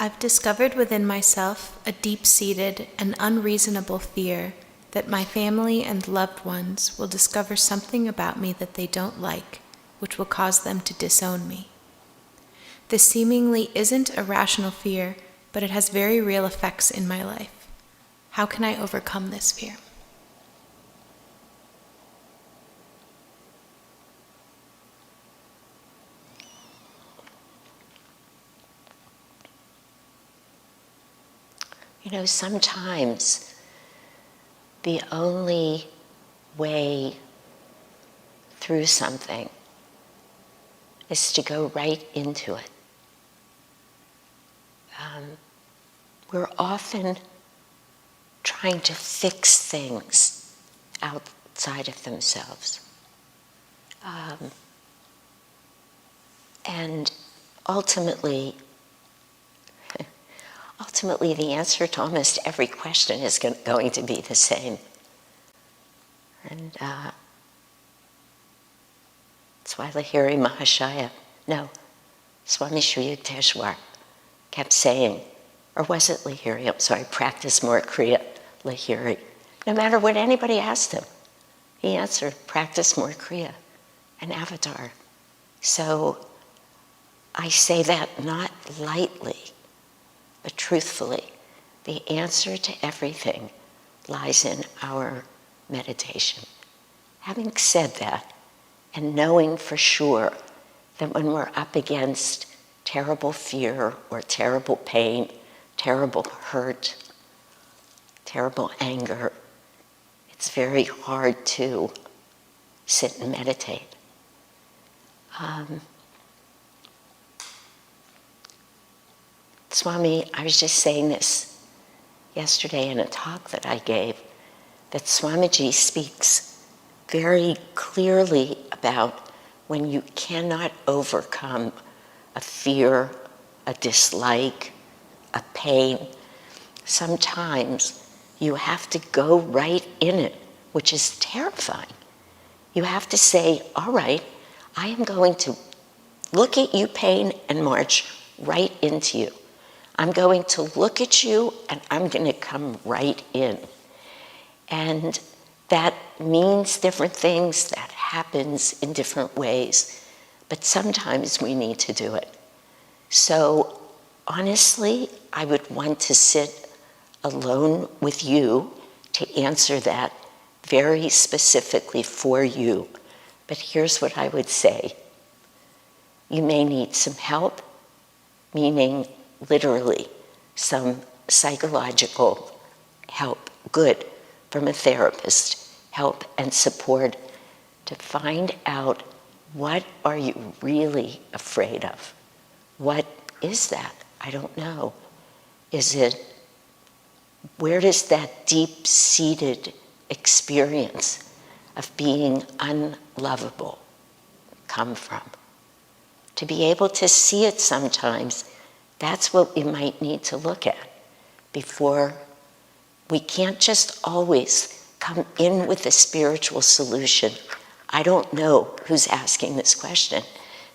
I've discovered within myself a deep-seated and unreasonable fear that my family and loved ones will discover something about me that they don't like, which will cause them to disown me. This seemingly isn't a rational fear, but it has very real effects in my life. How can I overcome this fear? You know, sometimes the only way through something is to go right into it. We're often trying to fix things outside of themselves. And ultimately, the answer to almost every question is going to be the same. And that's why Lahiri Mahashaya, Swami Sri Yukteswar kept saying, or was it Lahiri? I'm sorry, practice more Kriya, Lahiri. No matter what anybody asked him, he answered, practice more Kriya, an avatar. So I say that not lightly, but truthfully. The answer to everything lies in our meditation. Having said that, and knowing for sure that when we're up against terrible fear or terrible pain, terrible hurt, terrible anger, it's very hard to sit and meditate. Swami, I was just saying this yesterday in a talk that I gave, that Swamiji speaks very clearly about when you cannot overcome a fear, a dislike, a pain. Sometimes you have to go right in it, which is terrifying. You have to say, all right, I am going to look at you, pain, and march right into you. I'm going to look at you and I'm going to come right in. And that means different things, that happens in different ways, but sometimes we need to do it. So honestly, I would want to sit alone with you to answer that very specifically for you. But here's what I would say. You may need some help, meaning literally some psychological help, good, from a therapist, help and support to find out what are you really afraid of? What is that? I don't know. Is it, where does that deep-seated experience of being unlovable come from? To be able to see it sometimes, that's what we might need to look at before. We can't just always come in with a spiritual solution. I don't know who's asking this question,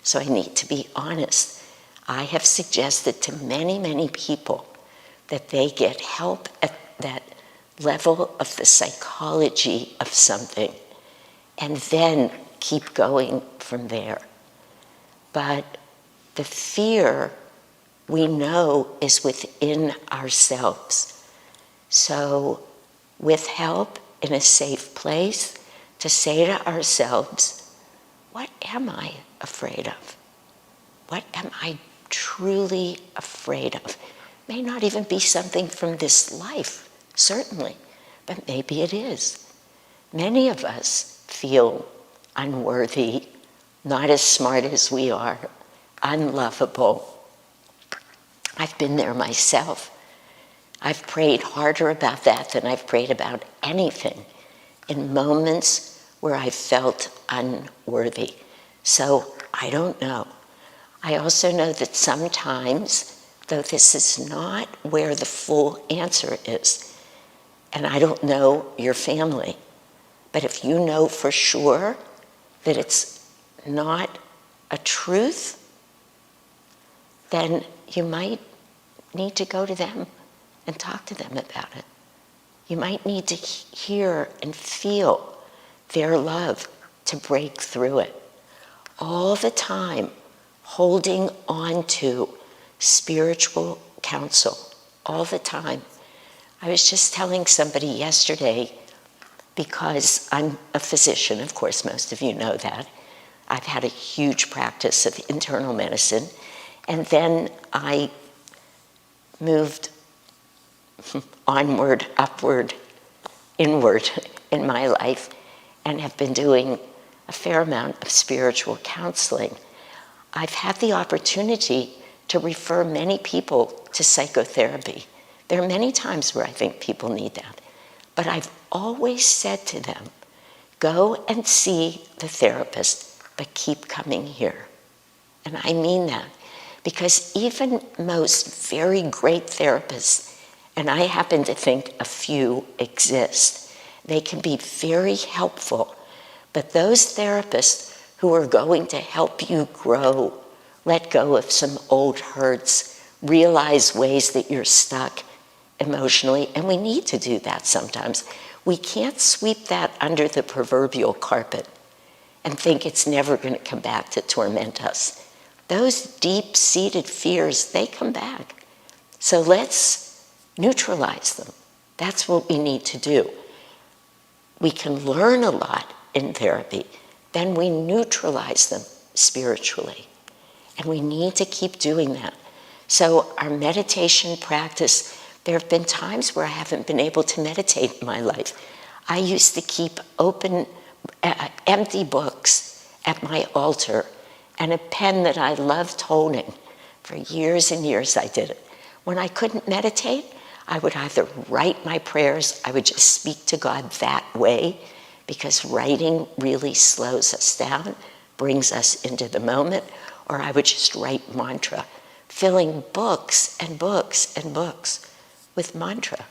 so I need to be honest. I have suggested to many, many people that they get help at that level of the psychology of something and then keep going from there. But the fear we know is within ourselves. So with help in a safe place to say to ourselves, what am I afraid of? What am I truly afraid of? May not even be something from this life, certainly, but maybe it is. Many of us feel unworthy, not as smart as we are, unlovable. I've been there myself. I've prayed harder about that than I've prayed about anything in moments where I felt unworthy. So I don't know. I also know that sometimes, though this is not where the full answer is, and I don't know your family, but if you know for sure that it's not a truth, then you might need to go to them and talk to them about it. You might need to hear and feel their love to break through it. All the time, holding on to spiritual counsel, all the time. I was just telling somebody yesterday, because I'm a physician, of course, most of you know that. I've had a huge practice of internal medicine, and then I moved onward, upward, inward in my life, and have been doing a fair amount of spiritual counseling. I've had the opportunity to refer many people to psychotherapy. There are many times where I think people need that. But I've always said to them, go and see the therapist, but keep coming here. And I mean that, because even most very great therapists, and I happen to think a few exist, they can be very helpful. But those therapists who are going to help you grow, let go of some old hurts, realize ways that you're stuck emotionally, and we need to do that sometimes. We can't sweep that under the proverbial carpet and think it's never going to come back to torment us. Those deep-seated fears, they come back. So let's neutralize them. That's what we need to do. We can learn a lot in therapy, then we neutralize them spiritually. And we need to keep doing that. So our meditation practice, there have been times where I haven't been able to meditate in my life. I used to keep empty books at my altar and a pen that I loved holding. For years and years I did it. When I couldn't meditate, I would either write my prayers, I would just speak to God that way, because writing really slows us down, brings us into the moment, or I would just write mantra, filling books and books and books with mantra.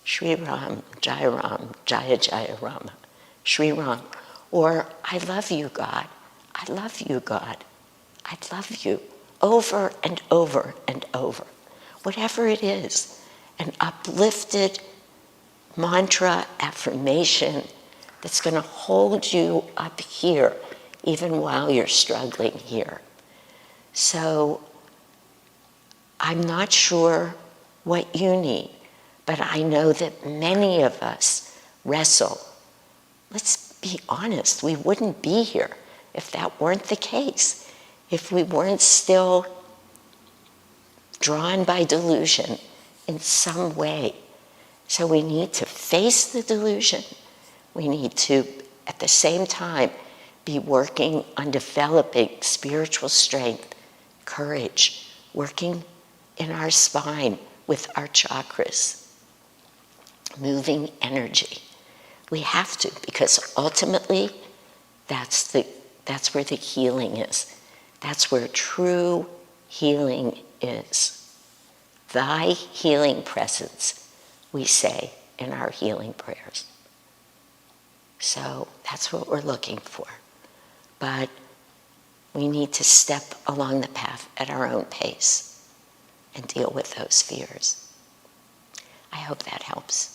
Shri Ram, Jaya Ram, Jaya Jaya Rama, Shri Ram. Or, I love you, God. I love you, God. I love you. Over and over and over. Whatever it is, an uplifted mantra, affirmation that's going to hold you up here, even while you're struggling here. So, I'm not sure what you need, but I know that many of us wrestle. Let's be honest, we wouldn't be here if that weren't the case, if we weren't still drawn by delusion in some way. So we need to face the delusion. We need to, at the same time, be working on developing spiritual strength, courage, working in our spine with our chakras, moving energy. We have to, because ultimately, that's where the healing is. That's where true healing is. Thy healing presence, we say in our healing prayers. So that's what we're looking for. But we need to step along the path at our own pace and deal with those fears. I hope that helps.